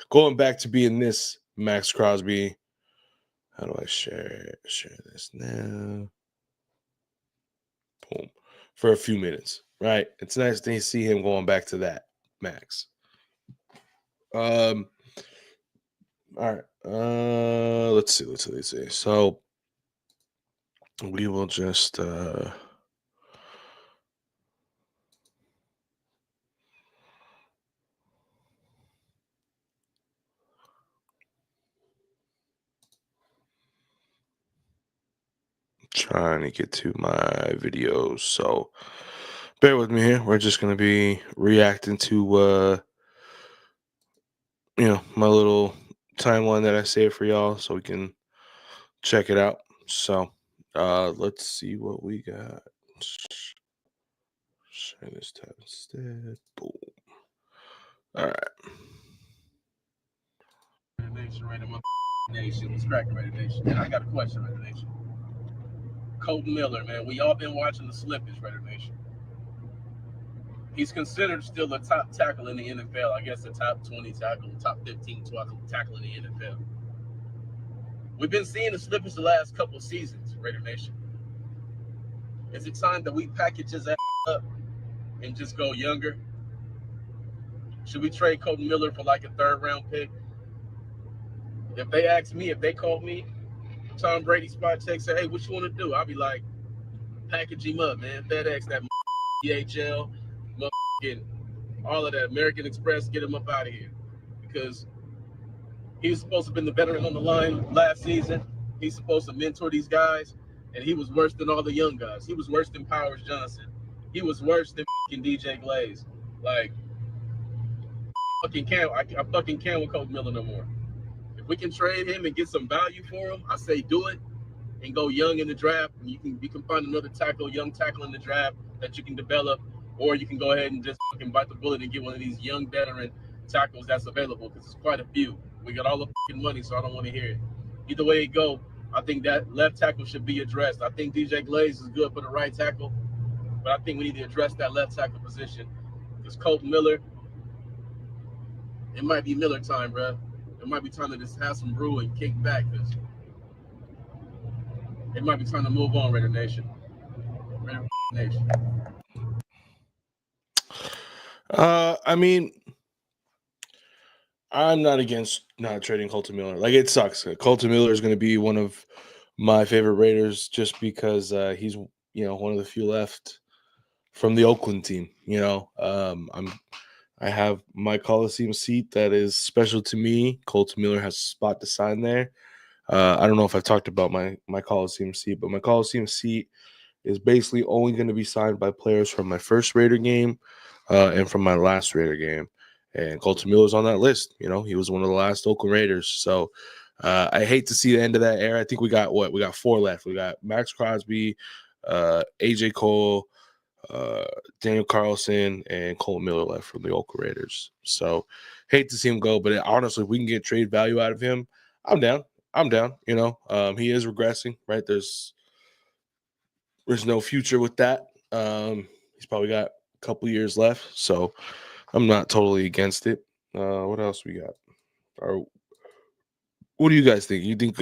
Going back to being this Max Crosby. How do I share this now? Boom. For a few minutes, right? It's nice to see him going back to that, Max. All right. Let's see. So we will just trying to get to my videos, so bear with me here. We're just gonna be reacting to my little timeline that I saved for y'all, so we can check it out. So let's see what we got. Share this tab instead. Boom. All right. Nation, what's cracking, Raider Nation? And I got a question, Raider Nation. Colton Miller, man, we all been watching the slippage, Raider Nation. He's considered still a top tackle in the NFL. I guess the top 20 tackle, top 15 tackle in the NFL. We've been seeing the slippage the last couple of seasons, Raider Nation. Is it time that we package his ass up and just go younger? Should we trade Colton Miller for like a 3rd-round pick? If they ask me, if they call me, Tom Brady spot check, say, hey, what you want to do? I'll be like, package him up, man. FedEx, that DHL, all of that, American Express, get him up out of here. Because he was supposed to have been the veteran on the line last season. He's supposed to mentor these guys, and he was worse than all the young guys. He was worse than Powers Johnson. He was worse than DJ Glaze. Like, I fucking can't with Colton Miller no more. If we can trade him and get some value for him, I say do it and go young in the draft. You can find another young tackle in the draft that you can develop, or you can go ahead and just fucking bite the bullet and get one of these young veteran tackles that's available, because there's quite a few. We got all the fucking money, so I don't want to hear it. Either way it go, I think that left tackle should be addressed. I think DJ Glaze is good for the right tackle, but I think we need to address that left tackle position. Because Colton Miller, it might be Miller time, bro. It might be time to just have some brew and kick back, because it might be time to move on, Raider Nation. Raider Nation. I mean, I'm not against not trading Colton Miller. Like, it sucks. Colton Miller is going to be one of my favorite Raiders just because he's one of the few left from the Oakland team. I have my Coliseum seat that is special to me. Colton Miller has a spot to sign there. I don't know if I've talked about my Coliseum seat, but my Coliseum seat is basically only going to be signed by players from my first Raider game and from my last Raider game. And Colton Miller's on that list. He was one of the last Oakland Raiders. So I hate to see the end of that era. I think we got 4 left. We got Max Crosby, AJ Cole, Daniel Carlson, and Colton Miller left from the Oakland Raiders. So hate to see him go, but honestly, if we can get trade value out of him, I'm down. He is regressing, right? There's no future with that. He's probably got a couple years left, so I'm not totally against it. What else we got? What do you guys think? You think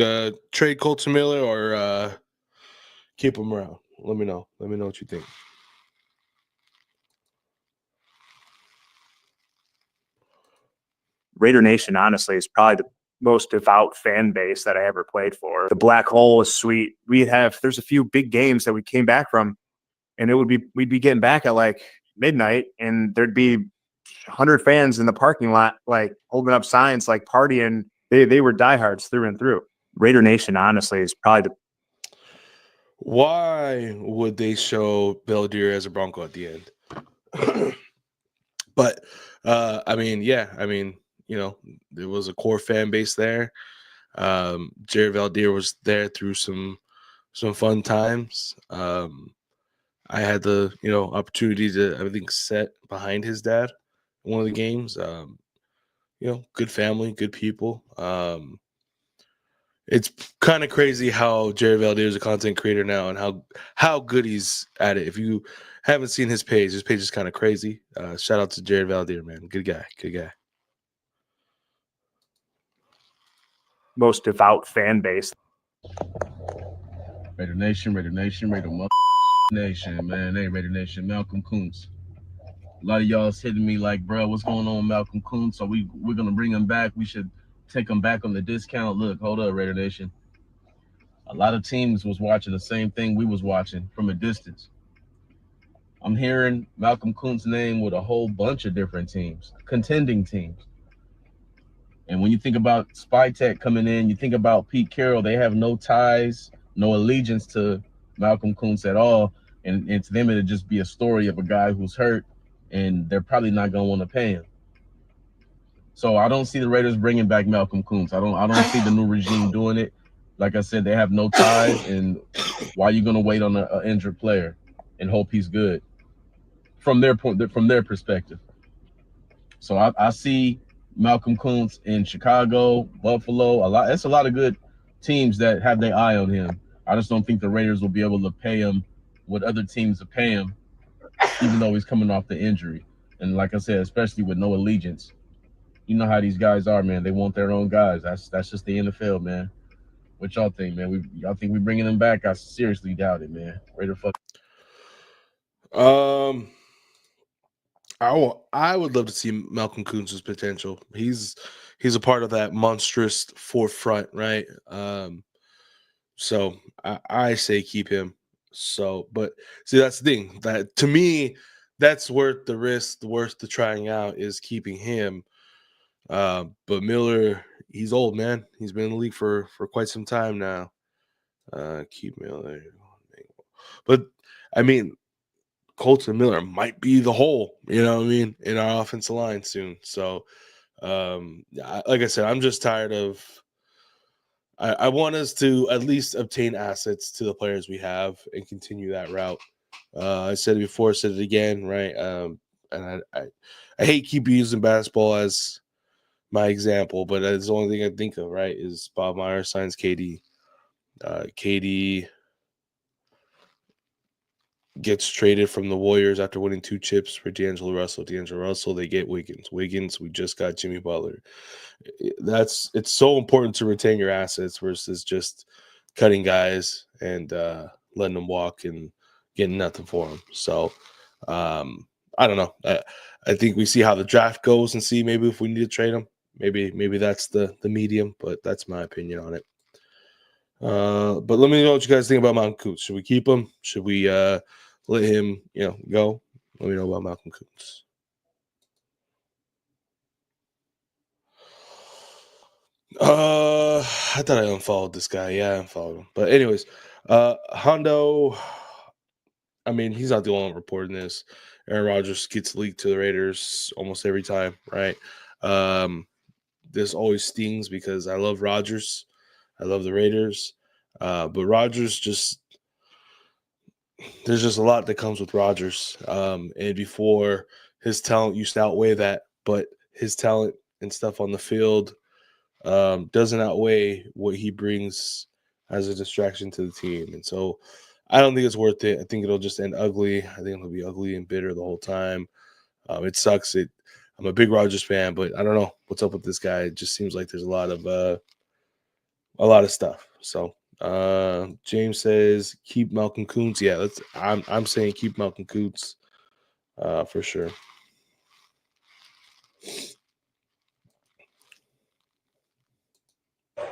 trade Colton Miller or keep him around? Let me know. Let me know what you think. Raider Nation, honestly, is probably the most devout fan base that I ever played for. The black hole is sweet. There's a few big games that we came back from, and we'd be getting back at like midnight, and there'd be 100 fans in the parking lot, like holding up signs, like partying. They were diehards through and through. Raider Nation, honestly, is probably the. Why would they show Belvedere as a Bronco at the end? But there was a core fan base there. Jared Valdir was there through some fun times. I had the opportunity to, I think, sit behind his dad in one of the games. Good family, good people. It's kind of crazy how Jared Valdir is a content creator now and how good he's at it. If you haven't seen his page is kind of crazy. Shout out to Jared Valdir, man. Good guy. most devout fan base. Raider Nation, Raider Nation, man. Hey, Raider Nation, Malcolm Kuntz. A lot of y'all's hitting me like, bro, what's going on with Malcolm Kuntz? So we're gonna bring him back. We should take him back on the discount. Look, hold up, Raider Nation. A lot of teams was watching the same thing we was watching from a distance. I'm hearing Malcolm Kuntz's name with a whole bunch of different teams, contending teams. And when you think about Spytek coming in, you think about Pete Carroll, they have no ties, no allegiance to Malcolm Kuntz at all. And to them, it'd just be a story of a guy who's hurt, and they're probably not going to want to pay him. So I don't see the Raiders bringing back Malcolm Kuntz. I don't see the new regime doing it. Like I said, they have no ties, and why are you going to wait on an injured player and hope he's good? From their perspective. So I see Malcolm Kuntz in Chicago, Buffalo, It's a lot of good teams that have their eye on him. I just don't think the Raiders will be able to pay him what other teams will pay him, even though he's coming off the injury. And like I said, especially with no allegiance. You know how these guys are, man. They want their own guys. That's just the NFL, man. What y'all think, man? Y'all think we bringing them back? I seriously doubt it, man. Raider fuck. I would love to see Malcolm Kuntz's potential. He's a part of that monstrous forefront, right? So I say keep him. So, but see, that's the thing. That to me, that's worth the risk, worth the trying out is keeping him. But Miller, he's old, man. He's been in the league for quite some time now. Keep Miller. But I mean, Colton Miller might be the hole, you know what I mean, in our offensive line soon. So, like I said, I'm just tired of I want us to at least obtain assets to the players we have and continue that route. I said it before, said it again, right? And I hate keep using basketball as my example, but it's the only thing I think of, right, is Bob Myers signs KD. KD gets traded from the Warriors after winning 2 chips for D'Angelo Russell. D'Angelo Russell, they get Wiggins. We just got Jimmy Butler. It's so important to retain your assets versus just cutting guys and letting them walk and getting nothing for them. So I don't know. I think we see how the draft goes and see maybe if we need to trade them. Maybe that's the medium, but that's my opinion on it. But let me know what you guys think about Malcolm Kuntz. Should we keep him? Should we let him, go? Let me know about Malcolm Kuntz. I thought I unfollowed this guy. Yeah, I unfollowed him. But anyways, Hondo, I mean, he's not the only one reporting this. Aaron Rodgers gets leaked to the Raiders almost every time, right? This always stings because I love Rodgers. I love the Raiders. But Rodgers there's just a lot that comes with Rodgers. And before, his talent used to outweigh that, but his talent and stuff on the field doesn't outweigh what he brings as a distraction to the team. And so I don't think it's worth it. I think it'll just end ugly. I think it'll be ugly and bitter the whole time. It sucks. I'm a big Rodgers fan, but I don't know what's up with this guy. It just seems like there's a lot of stuff. So James says keep Malcolm Kuntz. Yeah, I'm saying keep Malcolm Kuntz for sure.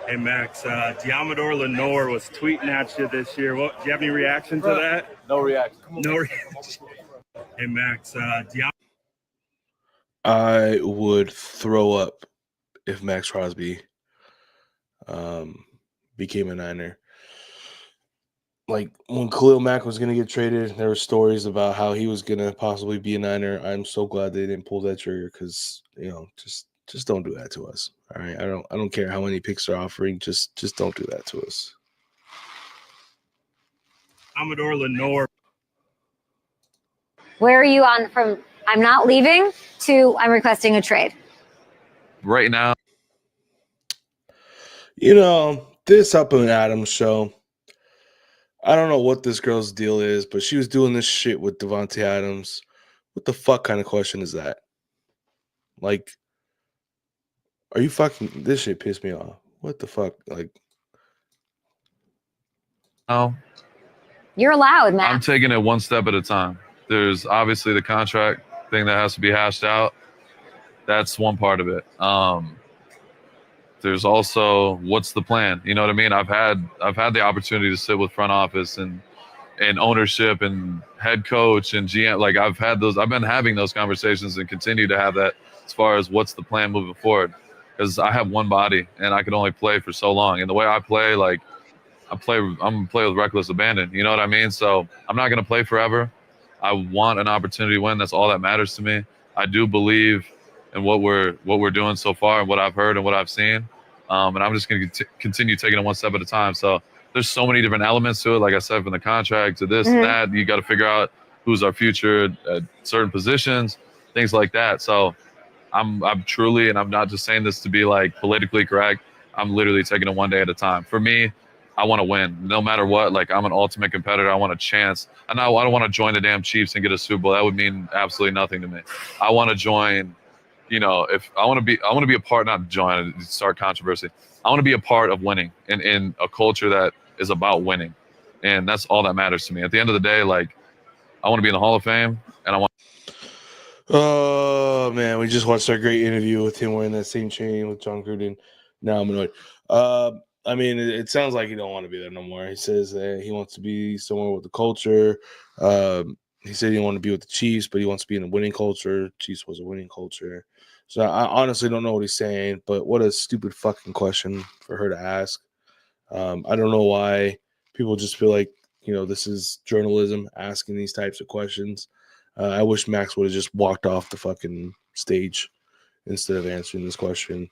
Hey Max, Diamador Lenore was tweeting at you this year. Do you have any reaction to that? No reaction. No reaction. Hey Max, I would throw up if Max Crosby became a Niner. Like when Khalil Mack was going to get traded, there were stories about how he was going to possibly be a Niner. I'm so glad they didn't pull that trigger because, just don't do that to us. All right. I don't care how many picks they're offering. Just don't do that to us. Amador Lenore. Where are you on from I'm not leaving to I'm requesting a trade? Right now. This Up and Adams show, I don't know what this girl's deal is, but she was doing this shit with Devontae Adams. What the fuck kind of question is that? Like, are you fucking – this shit pissed me off. What the fuck? Like, No, You're allowed, Matt. I'm taking it one step at a time. There's obviously the contract thing that has to be hashed out. That's one part of it. There's also what's the plan? You know what I mean? I've had the opportunity to sit with front office and ownership and head coach and GM. Like I've been having those conversations and continue to have that as far as what's the plan moving forward. Because I have one body and I can only play for so long. And the way I play, like I'm gonna play with reckless abandon. You know what I mean? So I'm not gonna play forever. I want an opportunity to win. That's all that matters to me. I do believe in what we're doing so far and what I've heard and what I've seen. And I'm just going to continue taking it one step at a time. So there's so many different elements to it. Like I said, from the contract to this and that, you got to figure out who's our future at certain positions, things like that. So I'm truly, and I'm not just saying this to be like politically correct, I'm literally taking it one day at a time. For me, I want to win no matter what. Like I'm an ultimate competitor. I want a chance. And I don't want to join the damn Chiefs and get a Super Bowl. That would mean absolutely nothing to me. I want to join, you know, if I want to be a part, not join, start controversy. I want to be a part of winning in a culture that is about winning. And that's all that matters to me. At the end of the day, like I want to be in the Hall of Fame and I want. Oh man, we just watched our great interview with him wearing that same chain with Jon Gruden. Now I'm annoyed. I mean, it sounds like he don't want to be there no more. He says that he wants to be somewhere with the culture. He said he didn't want to be with the Chiefs, but he wants to be in a winning culture. Chiefs was a winning culture. So I honestly don't know what he's saying, but what a stupid fucking question for her to ask. I don't know why people just feel like, you know, this is journalism asking these types of questions. I wish Max would have just walked off the fucking stage instead of answering this question.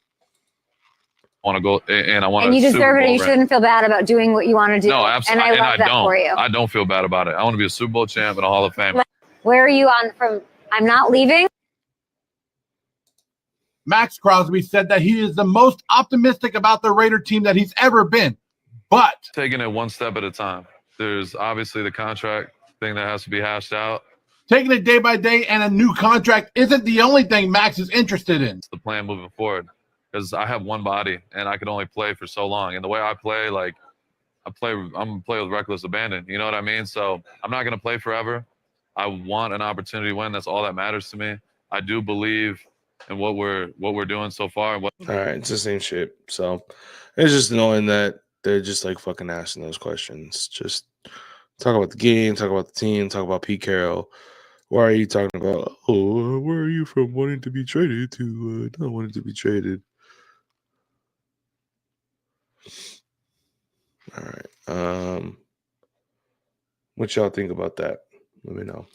Want to go and I want and you Super deserve it. Bowl You shouldn't feel bad about doing what you want to do. No, absolutely. And I love that don't. for you. I don't feel bad about it. I want to be a Super Bowl champ and a Hall of Fame. Where are you on from? I'm not leaving. Max Crosby said that he is the most optimistic about the Raider team that he's ever been, but taking it one step at a time. There's obviously the contract thing that has to be hashed out. Taking it day by day and a new contract isn't the only thing Max is interested in. It's the plan moving forward because I have one body and I can only play for so long. And the way I play, like I'm gonna play with reckless abandon. You know what I mean? So I'm not gonna play forever. I want an opportunity to win. That's all that matters to me. I do believe in what we're doing so far. And all right, it's the same shit. So it's just annoying that they're just like fucking asking those questions. Just talk about the game, talk about the team, talk about Pete Carroll. Why are you talking about, oh, where are you from wanting to be traded to not wanting to be traded? All right. What y'all think about that? Let me know.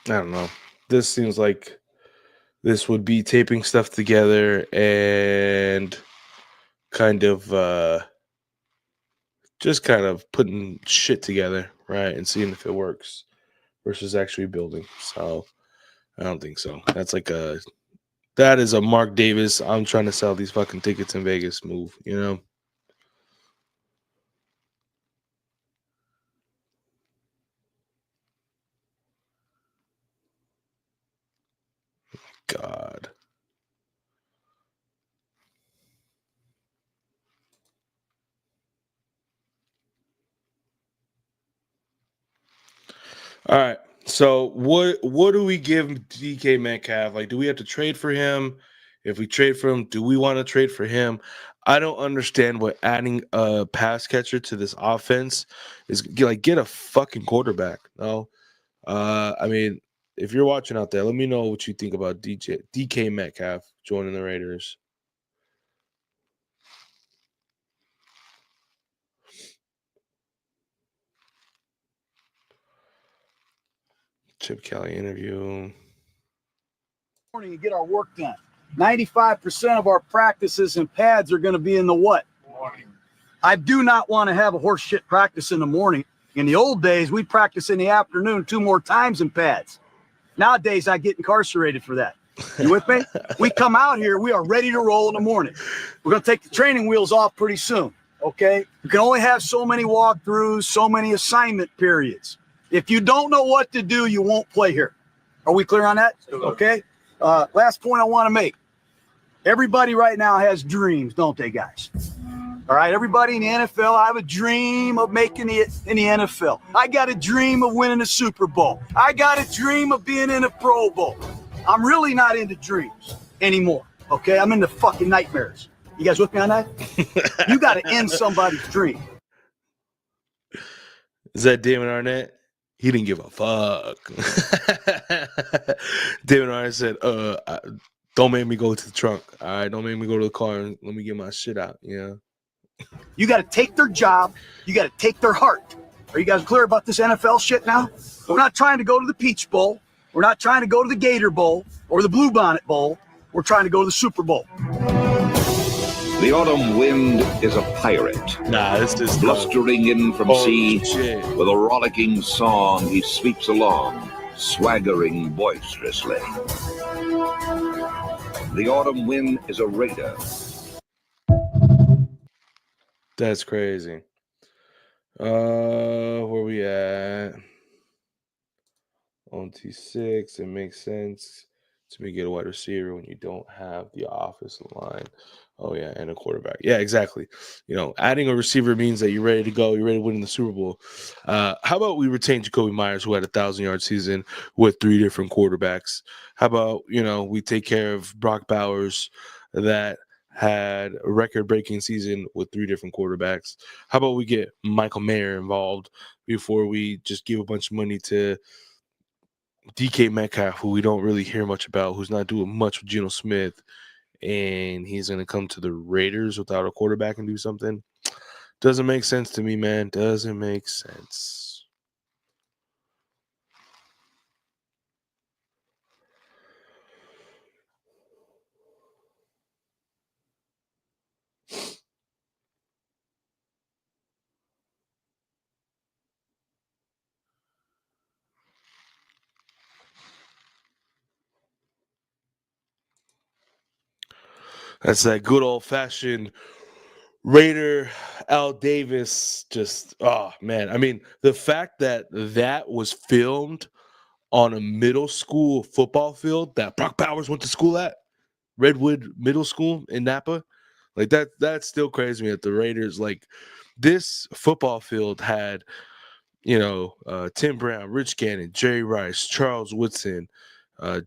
I don't know. This seems like this would be taping stuff together and kind of just kind of putting shit together, right? And seeing if it works versus actually building. So I don't think so. That is a Mark Davis, I'm trying to sell these fucking tickets in Vegas move, you know? God. All right. So what do we give DK Metcalf? Like, do we have to trade for him? If we trade for him, do we want to trade for him? I don't understand what adding a pass catcher to this offense is. Like, get a fucking quarterback. No. I mean, if you're watching out there, let me know what you think about DK Metcalf joining the Raiders. Chip Kelly interview. Morning and get our work done. 95% of our practices and pads are going to be in the what? Morning. I do not want to have a horse shit practice in the morning. In the old days, we practice in the afternoon 2 more times in pads. Nowadays, I get incarcerated for that. You with me? We come out here, we are ready to roll in the morning. We're going to take the training wheels off pretty soon, okay? You can only have so many walkthroughs, so many assignment periods. If you don't know what to do, you won't play here. Are we clear on that? Okay. Last point I want to make. Everybody right now has dreams, don't they, guys? All right, everybody in the NFL, I have a dream of making it in the NFL. I got a dream of winning a Super Bowl. I got a dream of being in a Pro Bowl. I'm really not into dreams anymore, okay? I'm into fucking nightmares. You guys with me on that? You got to end somebody's dream. Is that Damon Arnett? He didn't give a fuck. Damon Arnett said, don't make me go to the trunk. All right, don't make me go to the car and let me get my shit out, you know? You got to take their job. You got to take their heart. Are you guys clear about this NFL shit now? We're not trying to go to the Peach Bowl. We're not trying to go to the Gator Bowl or the Bluebonnet Bowl. We're trying to go to the Super Bowl. The autumn wind is a pirate. Nah, this is blustering in from sea. Shit. With a rollicking song, he sweeps along, swaggering boisterously. The autumn wind is a raider. That's crazy. Where we at? On T6, it makes sense to me get a wide receiver when you don't have the offensive line. Oh yeah, and a quarterback. Yeah, exactly. You know, adding a receiver means that you're ready to go. You're ready to win the Super Bowl. How about we retain Jacoby Myers, who had a 1,000-yard season with 3 different quarterbacks? How about, you know, we take care of Brock Bowers that had a record-breaking season with 3 different quarterbacks? How about we get Michael Mayer involved before we just give a bunch of money to DK Metcalf, who we don't really hear much about, who's not doing much with Geno Smith, and he's going to come to the Raiders without a quarterback and do something? Doesn't make sense to me, man. Doesn't make sense. That's that good old-fashioned Raider Al Davis. Just, oh, man. I mean, the fact that that was filmed on a middle school football field that Brock Bowers went to school at, Redwood Middle School in Napa, like that's still crazy to me that the Raiders, like, this football field had, you know, Tim Brown, Rich Gannon, Jerry Rice, Charles Woodson,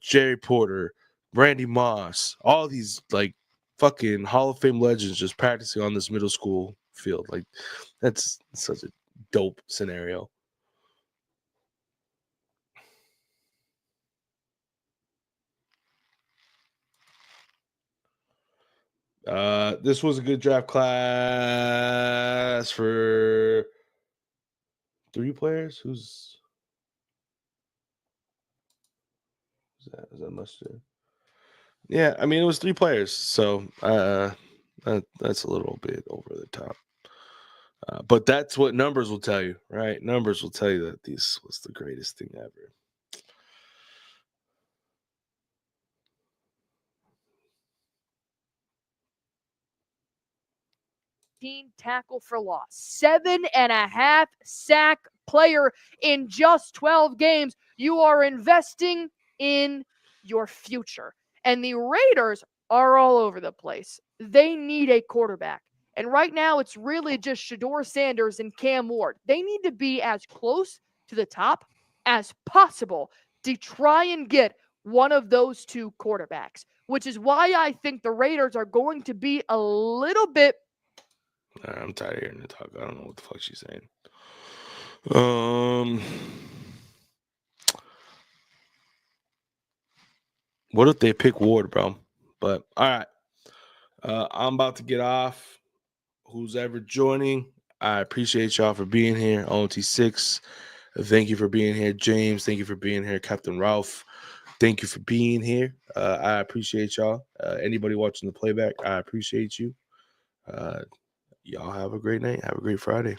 Jerry Porter, Randy Moss, all these, like, fucking Hall of Fame legends just practicing on this middle school field. Like, that's such a dope scenario. This was a good draft class for 3 players. Who's that? Is that Mustard? Yeah, I mean, it was 3 players, so that's a little bit over the top. But that's what numbers will tell you, right? Numbers will tell you that this was the greatest thing ever. Tackle for loss, 7.5 sack player in just 12 games. You are investing in your future. And the Raiders are all over the place. They need a quarterback. And right now, it's really just Shedeur Sanders and Cam Ward. They need to be as close to the top as possible to try and get one of those 2 quarterbacks, which is why I think the Raiders are going to be a little bit. I'm tired of hearing her talk. I don't know what the fuck she's saying. What if they pick Ward, bro? But all right, I'm about to get off. Who's ever joining, I appreciate y'all for being here on T6. Thank you for being here, James. Thank you for being here, Captain Ralph. Thank you for being here. I appreciate y'all. Anybody watching the playback, I appreciate you. Y'all have a great night. Have a great Friday.